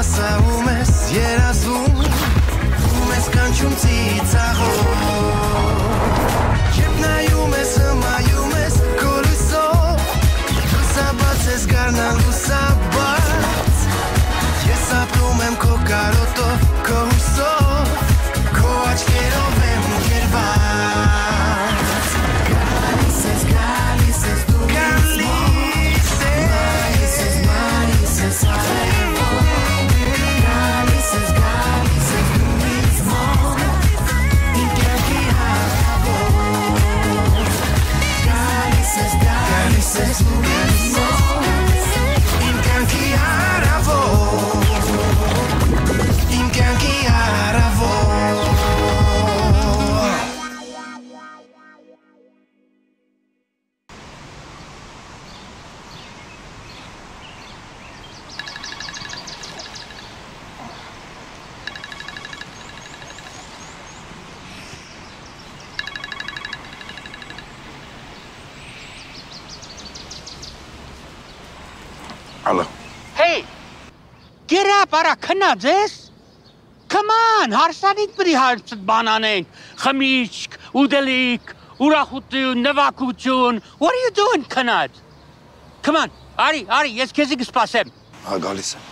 ասաում ես երազում ու մեզ կանչում ծիծաղով Երբ նայում ես հմայում ես քո լույսով Լուսաբաց ես գարնան լուսաբաց Ես ապրում եմ քո կարոտով քո հույսով Քո աչքերով եմ գերված Գալիս ես դու Գալիս ես արևով Գալիս ես դու ինձ մոտ Իմ կյանքի հարավով Գալիս ես դու ինձ մոտ Իմ կյանքի հարավով Իմ կյանքի հարավով Hello. Hey! Get up, ara քնած ես? Come on, հարսանիդ բրի հարցդ բանանենք, խմիչք, ուդելիք, ուրախություն, նվակություն, what are you doing, քնած? Come on, արի, ես քեզի կսպասեմ։ Հա, գալիս եմ։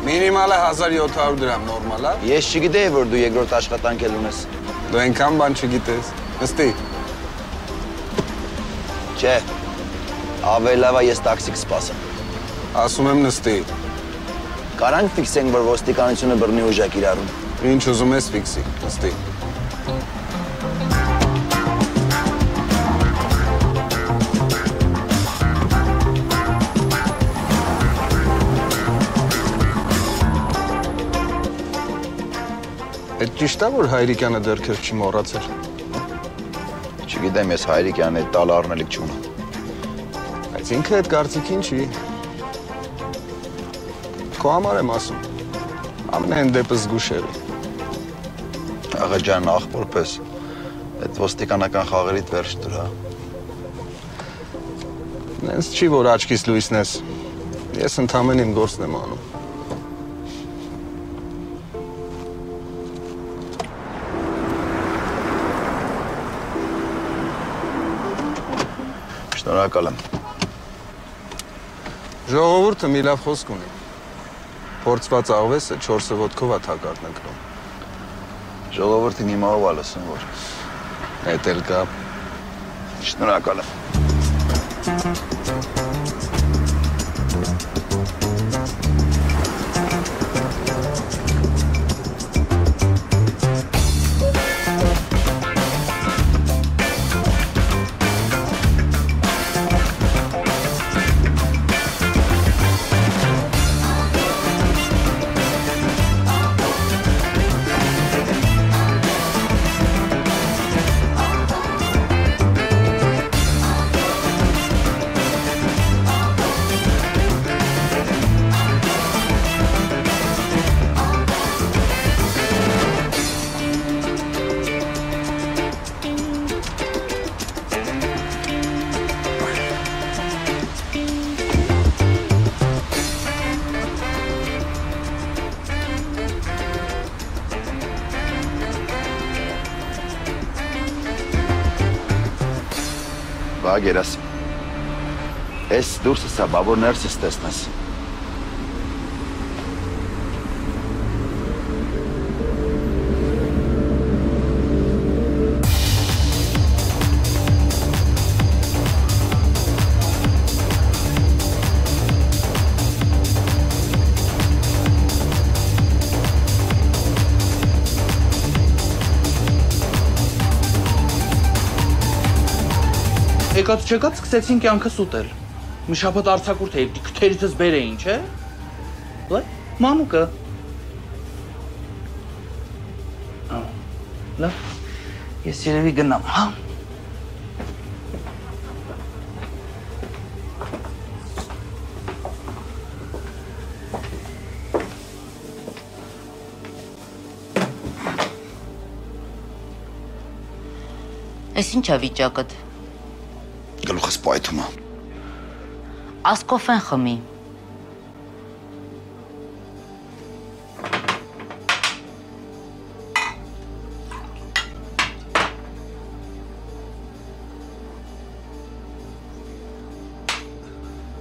Մինիմալը 1700 դրամ նորմալ է։ Ես չգիտեի, որ դու երկրորդ աշխատանք էլ ունես։ Դու այնքան բան չգիտես։ Նստի։ Չէ։ Ավելի լավ է ես տաքսի կսպասեմ։ Ասում եմ նստի։ Կարանք ֆիքսենք, որ ոստիկանությունը բռնի ուժ է կիրառում։ Ինչ ուզում ես ֆիքսի։ Նստի։ Այդ ճիշտ է, որ Հայրիկյանը դեռ քեզ չի մոռացել։ Չգիտեմ, ես Հայրիկյանն այդ տալը առնելիք չունեմ։ Բայց ինքը այդ կարծիքին չի։ Քո համար եմ ասում։ Ամեն դեպս զգուշերի։ Աղա ջան, աղբոր պես, այդ ոստիկանական խաղերիդ վերջ դրա։ Նենց չի, որ աչքիս լույսն ես։ Ես ընդամենը իմ գործն եմ անում։ Շնորհակալ եմ։ Ժողովուրդը մի լավ խոսք ունի։ Փորձված աղվեսը 4 ոտքով է թակարդ ընկնում։ Ժողովուրդը հիմա ով է լսում, որ։ Էդ էլ կա։ Շնորհակալ եմ։ Գերաս, ես դուրսս է, բավոր ներսս տեսնես։ Եկած չեկած սկսեցին կյանքս ուտել։ Մի շաբաթ արձակուրդ էի, քթերիցս բերեին, չէ՞։ Լա, մանուկը։ Լա, ես երևի գնամ, հա։ Ես ինչ է վիճակդ։ Գլուխս պայթում է։ Ասկոֆեն խմի։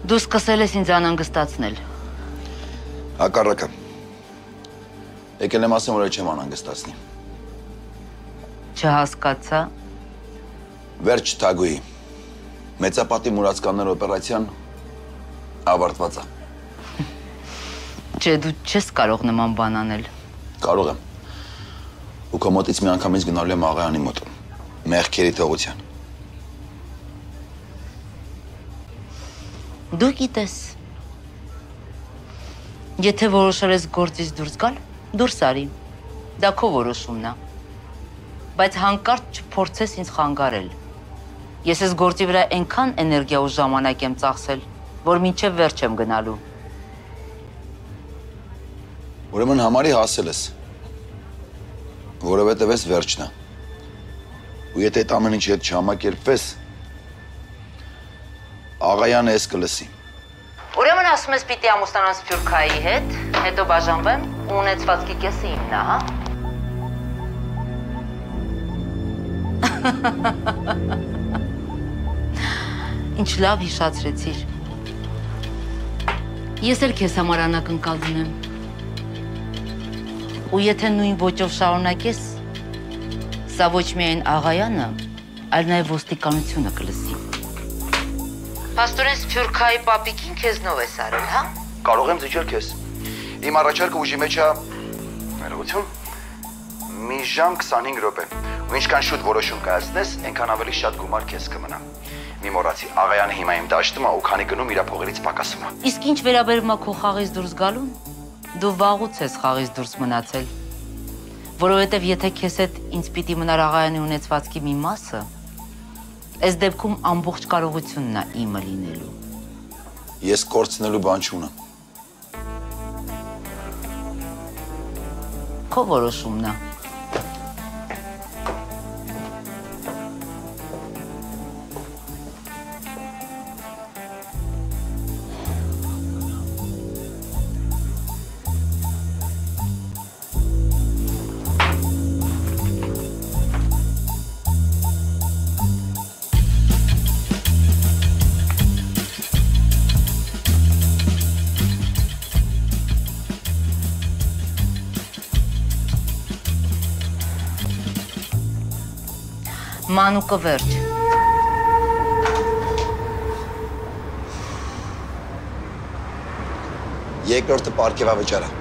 Դու սկսել ես ինձ անհանգստացնել։ Հակառակը։ Եկել եմ ասեմ, որ չեմ անհանգստացնի։ Չհասկացա։ Վերջ Թագուի։ Մեծապատի մուրացկաններ օպերացիան ավարտված է։ Չէ, դու չես կարող նման բան անել։ Կարող եմ։ Ու քո մոտից մի անգամից գնալու եմ աղայանի մոտ։ Մեղքերի թողության։ Դու գիտես։ Եթե որոշել ես գործից դուրս գալ, դուրս արի։ Դա քո որոշումն է։ Բայց հանկարծ չփորձես ինձ խանգարել։ Ես այս գործի վրա այնքան էներգիա ու ժամանակ եմ ծախսել, որ մինչև վերջ եմ գնալու։ Ուրեմն համարի հասել ես։ Որովհետև ես վերջն է։ Ու եթե այդ ամեն ինչի հետ չհամակերպվես, աղայանը ես կլսի։ Ուրեմն ասում ես պիտի ամուսնանան Սփյուռքայի հետ, հետո բաժանվեմ ու ունեցվածքի կեսը իմն է, հա։ Ինչ լավ հիշացրեցիր։ Ես էլ քեզ համար անակնկալ դնեմ։ Ու եթե նույն ոճով շարունակես, սա ոչ միայն աղայանը, այլ նաև ոստիկանությունը կլսի։ Պաստորեն Սփյուռքայի պապիկին քեզնով ես արել, հա։ Կարող եմ զիջել քեզ։ Իմ առաջարկը ուժի մեջ է ներողություն։ Մի ժամ 25 րոպե։ Ու ինչքան շուտ որոշում կայացնես, այնքան ավելի շատ գումար քեզ կմնա։ Մի մոռացի, աղայանը հիմա իմ դաշտում է ու քանի գնում իր փողերից պակասում է։ Իսկ ինչ վերաբերում է քո խաղից դուրս գալուն, դու վաղուց ես խաղից դուրս մնացել։ Որովհետև եթե քեզ հետ ինձ պիտի մնար աղայանի ունեցվածքի մի մասը, այս դեպքում ամբողջ կարողությունն է իմը լինելու։ Ես կորցնելու բան չունեմ։ Քո որոշումն է։ Մանուկը վերջ։ Երկրորդը պարգևավճար է։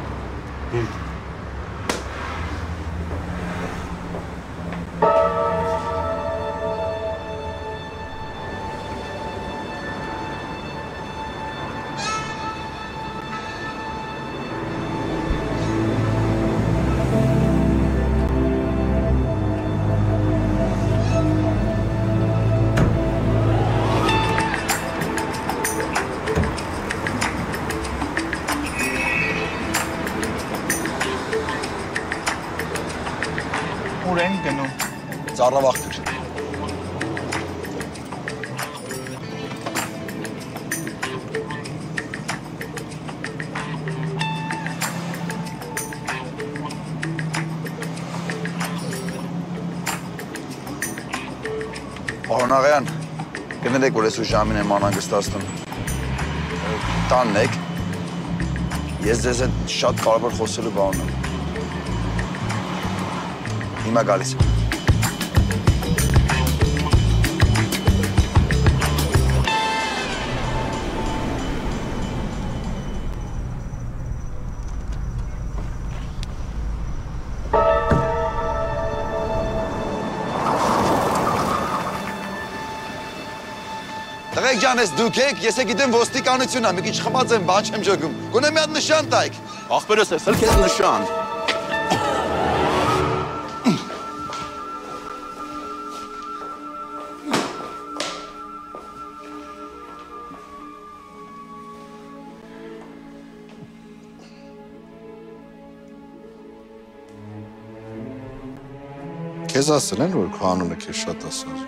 Ուր են գնում։ Ծառավաղթր։ Պարոն աղայան, կներեք, որ ես ու ժամին եմ անհանգստացնում։ Տանն եք։ Ես ձեզ հետ շատ կարևոր խոսելու բան ունեմ։ Հիմա գալիս եմ։ Երեք ջան, ես դուք եք, ես գիտեմ ոստիկանությունն է, մի քիչ խմած եմ, բան չեմ ջոգում։ Գոնե մի հատ նշան տայք։ Ախպերս ես, էլ քեզ նշան։ Քեզ ասել են, որ քո անունը քեզ շատ ասար։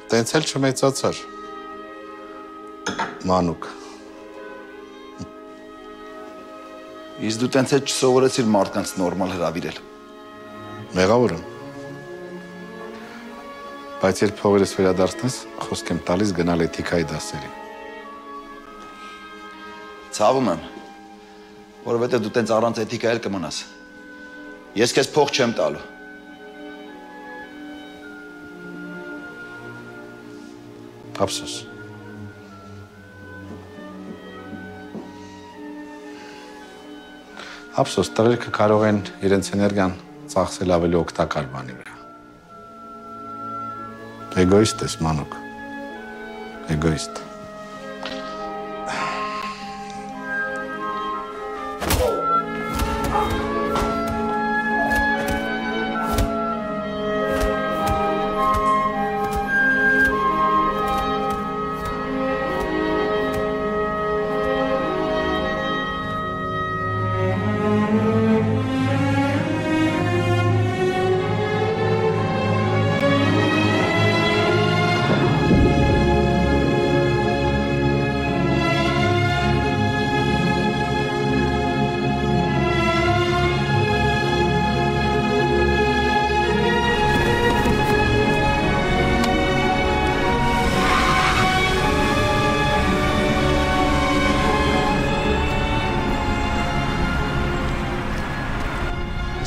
Տենց էլ չմեծացար։ Մանուկ։ Իսկ դու տենց էլ չսովորեցիր մարդկանց նորմալ հրավիրել։ Մեղավոր եմ։ Բայց երբ փողերս վերադարձնես, խոսք եմ տալիս գնալ էթիկայի դասերի։ Ցավում եմ, որովհետև դու տենց առանց էթիկա էլ կմնաս։ Ես քեզ փող չեմ տալու։ Ափսոս։ Ափսոս, տղերքը կարող են իրենց էներգիան ծախսել ավելի օգտակար բանի վրա։ Էգոիստ ես, Մանուկ։ Էգոիստ։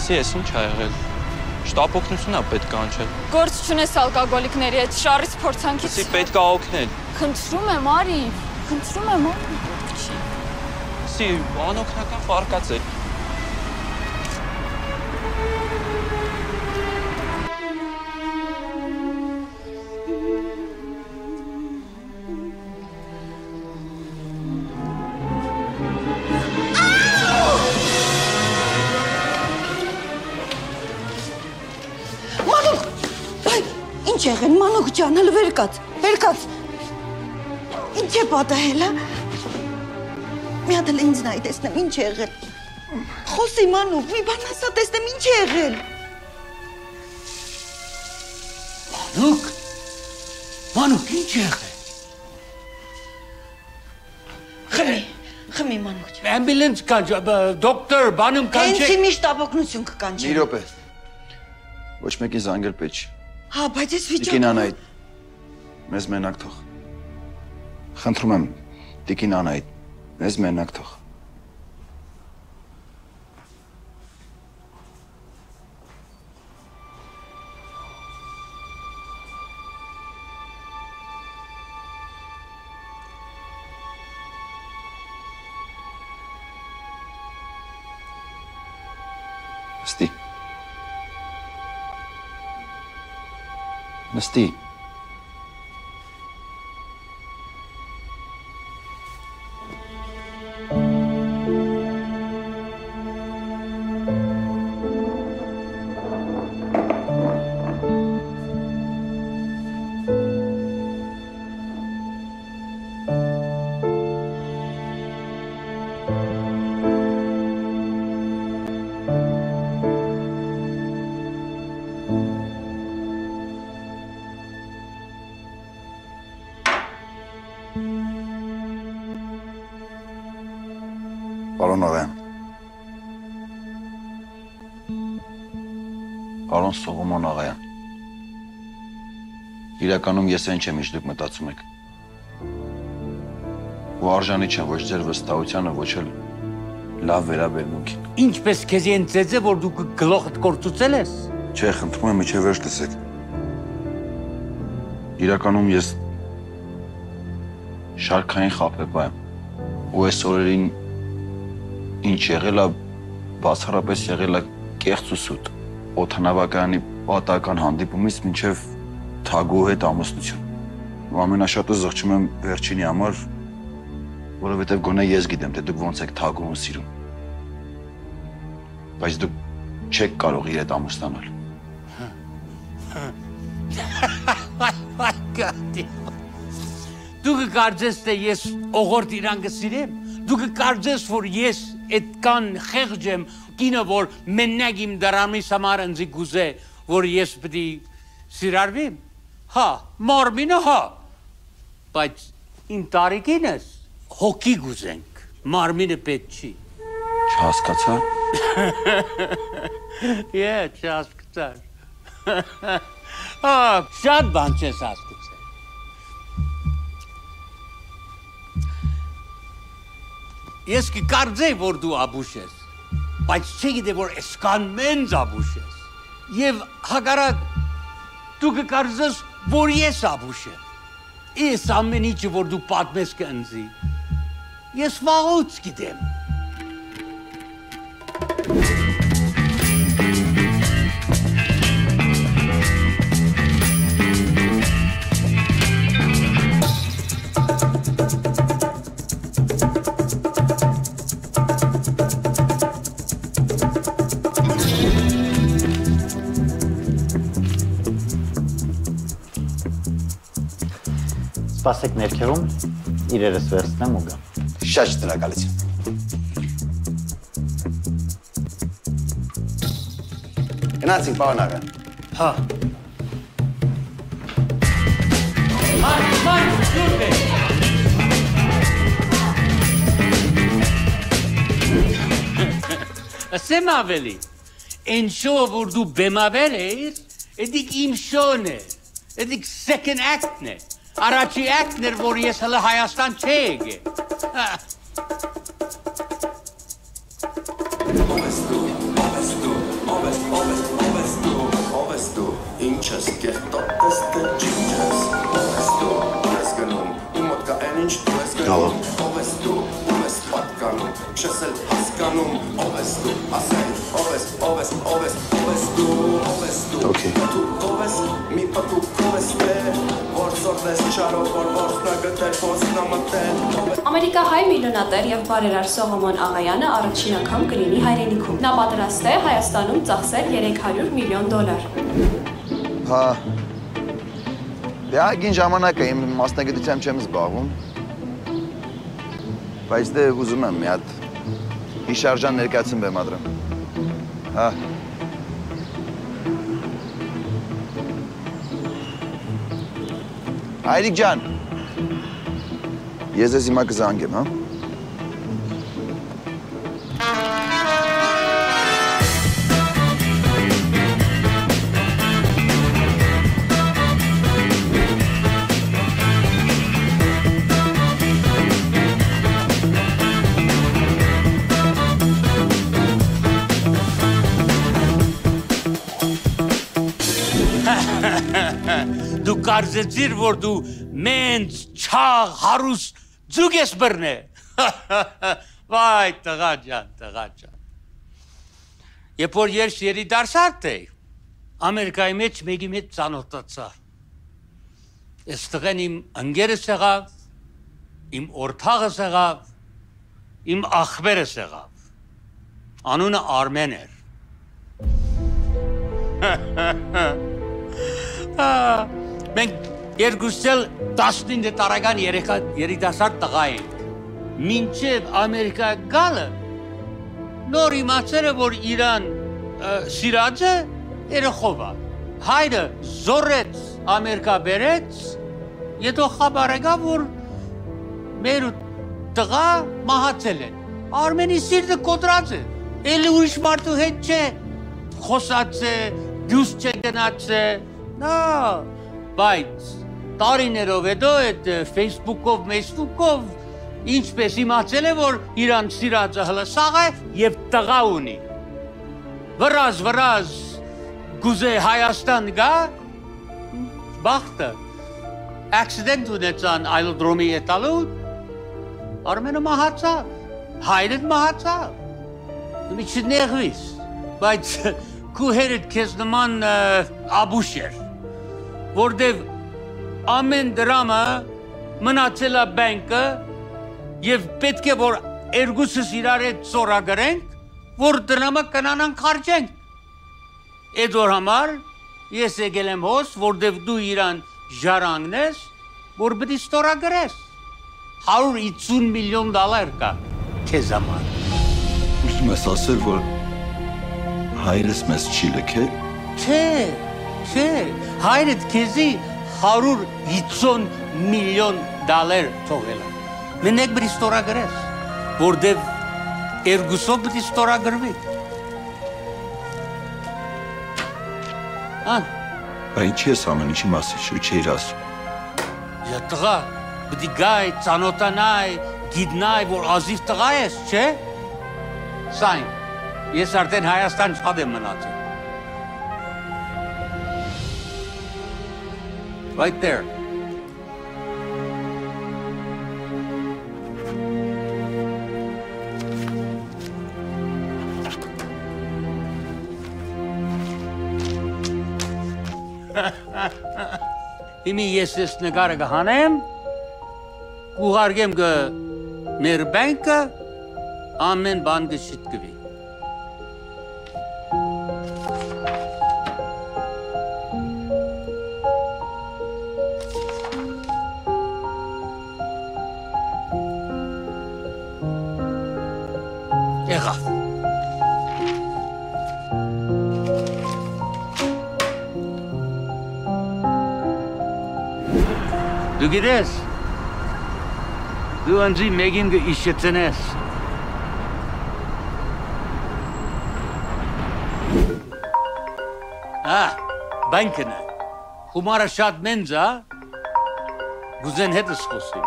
Ես ինչ ա եղել։ Շտապօգնություն ա պետք կանչել։ Գործ չունես ալկոգոլիկների հետ, շարից փորձանքից։ Սի պետք ա օգնել։ Խնդրում եմ, արի, խնդրում եմ, արի։ Սի անօգնական ֆարկած է։ Ինչ եղել, Մանուկ ջան, հələ վերկաց, ինչ է պատահել, հա? Մի հատ էլ ինձ նայ տեսնեմ, ինչ է եղել, խոսի Մանուկ, մի բան ասա տեսնեմ, ինչ է եղել։ Մանուկ, ինչ է եղել։ Խմի Մանուկ ջան։ Ամբուլանս կանչ, դոկտոր, բանում կանչ։ Հենց մի շտապօգնություն կկանչի։ Մի րոպե։ Ոչ մեկին զանգել պետք չի։ Հա, բայց ես վիճակում։ Տիկին Անահիտ, մեզ մենակ թող։ Խնդրում եմ, Տիկին Անահիտ, մեզ մենակ թող։ Նստի։ Նստի։ Պարոն Աղայան, պարոն Սողոմոն Աղայան, իրականում ես այն չեմ, ինչ դուք մտածում եք, ու արժանի չեմ ոչ ձեր վստահությանը, ոչ էլ լավ վերաբերմունքին։ Ինչպես քեզ են ծեծե, որ դու գլոխդ կորցուցել ես։ Չէ, խնդրում եմ, իջե վերջ լսեք։ Իրականում ես շարքային խաբեբա եմ, ու այս օրերին ինչ եղել է, բացառապես եղել է կեղծ ու սուտ։ օդանավակայանի պատահական հանդիպումից մինչև Թագուհու հետ ամուսնություն։ Ու ամենաշատը զղջում եմ վերջինի համար, որովհետև գոնե ես գիտեմ, թե դուք ոնց եք Թագուհուն սիրում։ Բայց դուք չեք կարող իր հետ ամուսնանալ։ Դու կկարծես, թե ես օղորտ իրան կսիրեմ, դու կկարծես, որ ես այդքան խեղճ եմ կինը, որ մենակ իմ դրամիս համար ինձ գուզե, որ ես պիտի սիրարվեմ, հա, մարմինը հա, բայց իմ տարիքինս հոգի գուզենք, մարմինը պետք չի։ Չհասկացա։ Չհասկացար։ Շատ բան չես հասկացել։ Ես կկարծեի, որ դու աբուշ ես, բայց չգիտեմ, որ այսքան մեծ աբուշ ես։ Եվ հակառակ դու կկարծես, որ ես աբուշ եմ։ Այս ամեն ինչը, որ դու պատմես կընձի, ես վաղուց գիտեմ։ Սպասեք ներքևում, իրերս վերցնեմ ու գամ։ Շատ շնորհակալություն։ Գնացինք, պարոն աղա։ Հա։ Մարդ, դուր բեր։ Ասեմ ավելի, այն շոը, որ դու բեմաբեր էիր, էդիկ իմ շոն է, էդիկ second act-ն է, առաջի act-ն էր, որ ես հլը Հայաստան չէ եկե։ Ինչ ես կերտոտ ես դե ջինջես Ով ես գնում, ու մոտ կա են ինչ դու ես գնում Ով ես պատկանում, չես էլ հասկանում Ով ես դու, ասեն, ով ես դու Ով ես մի պտուկ ով ես դե Որ ծորդես չարով, որ որսնա գտել, որսնա մտել Ամերիկահայ միլիոնատեր և բարերար Սողոմոն Աղայանը առաջին անգամ կլինի հայրենիքում Նա պատրաստ է Հայաստանում ծախսել $300 միլիոն Հա, դե ագին ժամանակ է, իմ մասնագիտությամբ չեմ զբաղվում, բայց դե ուզում եմ մի հատ հիշարժան ներկայացում բեմադրեմ, հա։ Հայրիկ ջան, ես ես հիմա կզանգեմ, հա։ Դու կարծեցիր, որ դու մենց չաղ հարուս ձուկ ես բռնե։ Վայ, տղա ջան։ Երբ որ ես երիտասարդ էի, Ամերիկայի մեջ մեկի հետ ծանոթացա։ Այս տղեն իմ ընկերս եղավ, իմ օրթաղս եղավ, իմ ախպերս եղավ։ Անունը Արմեն էր։ Մենք երկուսել 19 տարեկան երիտասարդ տղա ենք։ Մինչև Ամերիկա գալը նոր իմացել է, որ իրան սիրած է երեխով է։ Հայրը զորեց Ամերիկա բերեց, հետո խաբար եկավ, որ մեր տղա մահացել է։ Արմենի սիրտը կոտրած է։ Էլի ուրիշ մարդու հետ չէ։ Խոսած է, դյուս չէ գնաց է։ Նա, բայց տարիներով հետո այդ Facebook-ով ինչպես իմացել է, որ իրան սիրածը հլը սաղ է և տղա ունի։ Վրազ գուզե Հայաստան գա, բախտը, accident ունեցան այլդրոմի ետալու, Արմենը մահացավ, հայրդ մահացավ, մի չնեղվիս, բայց քու հերդ քեզ նման աբուշ էր, որտեվ ամեն դրամը մնացել է բանկը եւ պետք է որ երկուսս իրար հետ ծորագրենք, որ դրամը կնանան քարճենք։ Այդ որ համար ես եկել եմ հոս, որտեվ դու իրան ժառանգն ես, որ պետք է ստորագրես։ $150 միլիոն կա քեզ համար։ Ուզում ես ասել, որ հայրս մեզ չի լքել։ Չէ, հայրդ քեզի $150 միլիոն թողել է։ Մենակ պետք է ստորագրես, որտեվ երկուսով պետք է ստորագրվի։ Բա ինչի ես ամեն ինչի մասին շուտ չէիր ասում։ Տղա, պետք է գայ, ծանոթանայ, գիտնայ, որ ազիվ տղա ես, չէ։ Սայն, ես արդեն Հայաստան շատ եմ մնացել։ Right there. Իմի ես ես նգարը կհանեմ, կուղարգեմ կը մեր բանկը, ամեն բան կշիտկվի։ Եղավ։ Դու գիտես, դու անձի մեկին կիշեցնես։ Բանկն է, խումարը շատ մենձ է, գուզեն հետս խոսում։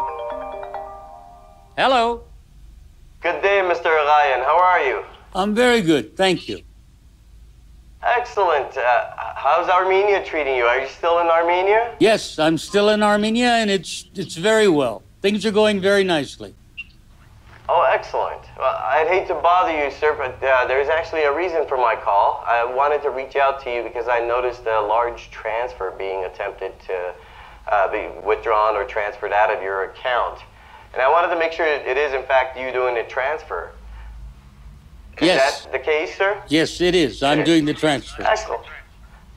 Hello. Good day, Mr. Ryan. How are you? I'm very good, thank you. Excellent. How's Armenia treating you? Are you still in Armenia? Yes, I'm still in Armenia, and it's very well. Things are going very nicely. Oh, excellent. Well, I'd hate to bother you, sir, but there's actually a reason for my call. I wanted to reach out to you because I noticed a large transfer being attempted to be withdrawn or transferred out of your account. And I wanted to make sure it is, in fact, you doing the transfer. Is that the case, sir? Yes, it is. I'm doing the transfer. Excellent.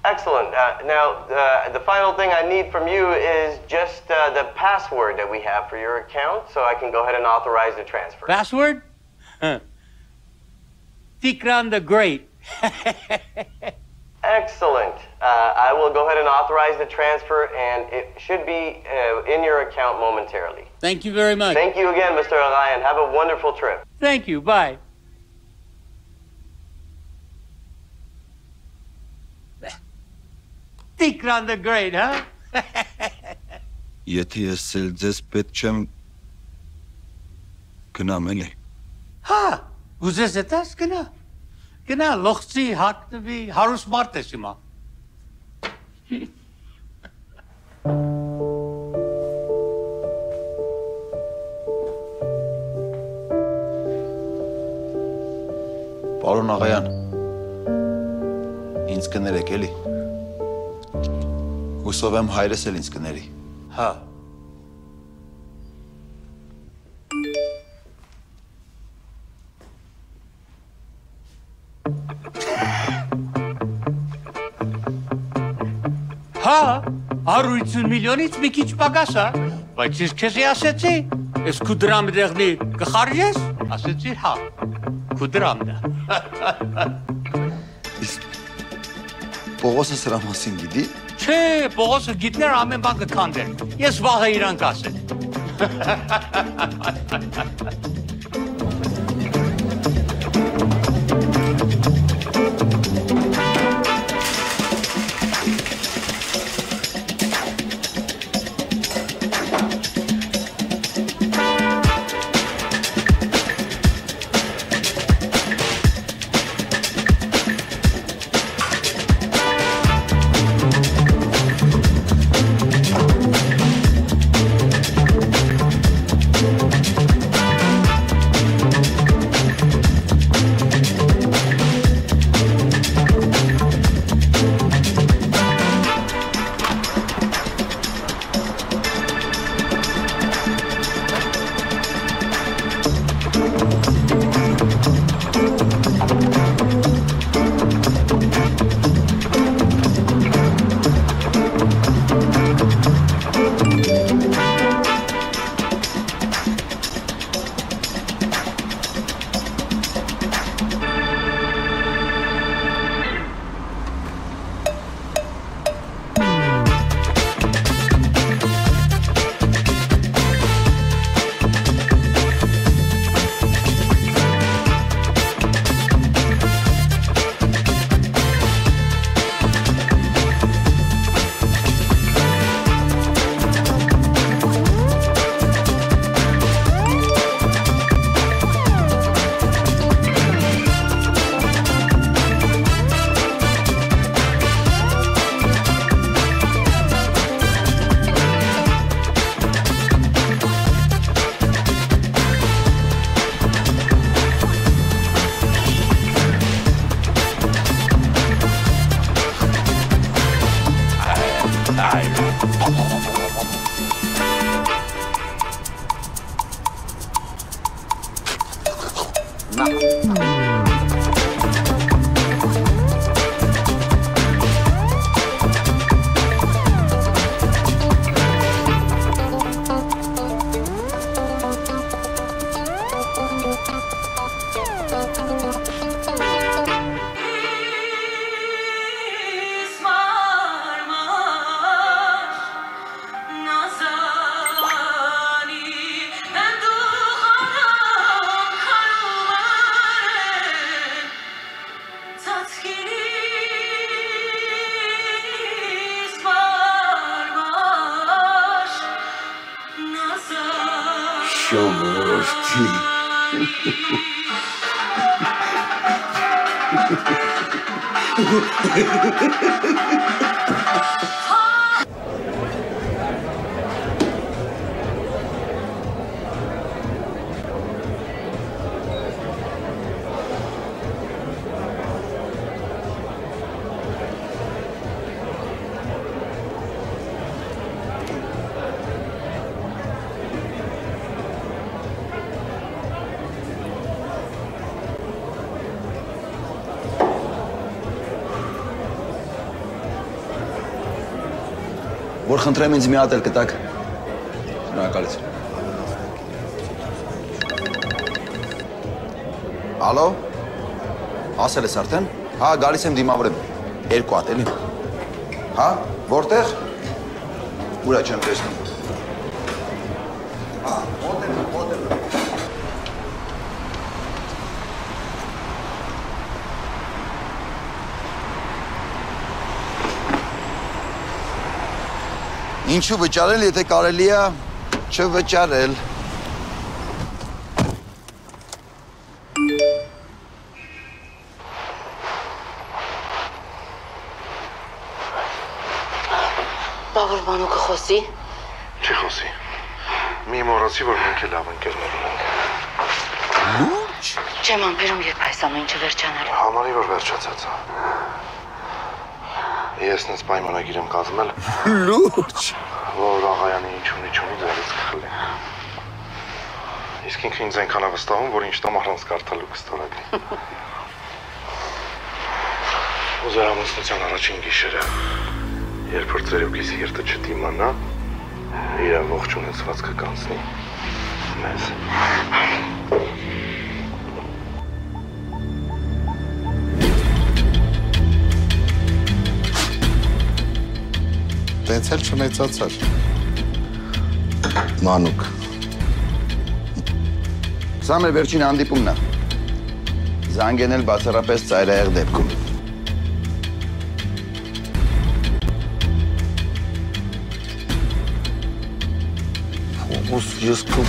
Excellent. Now, the final thing I need from you is just the password that we have for your account so I can go ahead and authorize the transfer. Password? Tikran the Great. Excellent. I will go ahead and authorize the transfer, and it should be in your account momentarily. Thank you very much. Thank you again, Mr. Ryan. Have a wonderful trip. Thank you. Bye. Tikran the Great, huh? Եթե ես էլ ձեզ պետք չեմ գնամ էլի։ Հա, ուզես էտաս գնա։ Գնա լոխցի հատնվի հարուս մարդ ես հիմա։ Պարոն Աղայան, ինձ կներեք էլի։ Հուսով եմ հայրս էլ ինձ կների։ Հա։ Հա, 150 միլիոնից մի քիչ պակաս է, բայց ես քեզ ասեցի, ես քու դրամը դեղնի կխարժես, ասեցի հա, քու դրամն է։ Պողոսը սրա մասին գիտի։ Չէ, Պողոսը գիտներ ամեն բան կքանդեր, ես վաղը իրան կասել։ Որ խնդրեմ ինձ մի հատ էլ կտակ։ Շնորհակալություն։ Ալո։ Ասել ես արդեն։ Հա, գալիս եմ դիմավորեմ։ 2 հատ էլի։ Հա, որտեղ։ Ուրա չեմ տեսնում։ Հա, մոտ եմ։ Ինչու վճարել, եթե կարելի է չվճարել։ Բա որ Մանուկը խոսի։ Չի խոսի։ Մի մոռացի, որ մենք էլ լավ ընկերներ ունենք։ Լուրջ։ Չեմ ամբերում, երբ այս ամեն ինչը վերջանալ։ Համարի, որ վերջացած է։ Ես նենց պայմանագիր եմ կազմել։ Լուրջ։ Որ աղայանի ինչ ունի ձերից կխլի։ Իսկ ինքը ինձ այնքան է վստահում, որ ինչ տամ առանց կարդալու կստորագրի։ Ու զարամասնության առաջին գիշերը, երբ որ ծերուկիս երթը չդիմանա, իր ողջ ունեցվածքը կանցնի մեզ։ Տենց էլ չմեծացար։ Մանուկ։ Սա մեր վերջին հանդիպումն է։ Զանգեն էլ բացառապես ծայրահեղ դեպքում։ Ես քո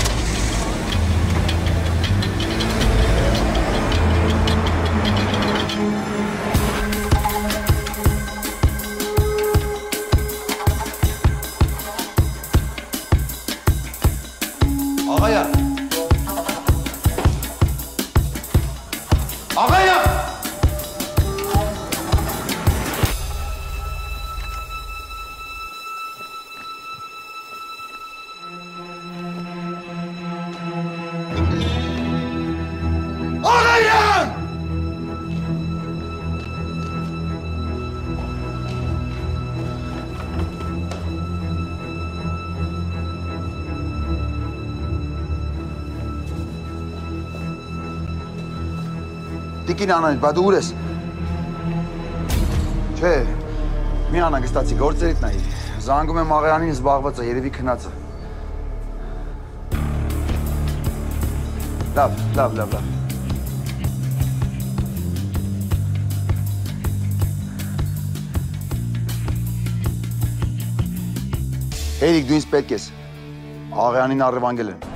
Տիկին Անանիտ, բա դու ուր ես։ Չէ, մի անհանգստացի, գործերիդ նայի։ Զանգում եմ Աղայանին, զբաղված է, երևի քնած է։ Լավ։ Հերիկ, դու ինձ պետք ես։ Աղայանին առևանգել են։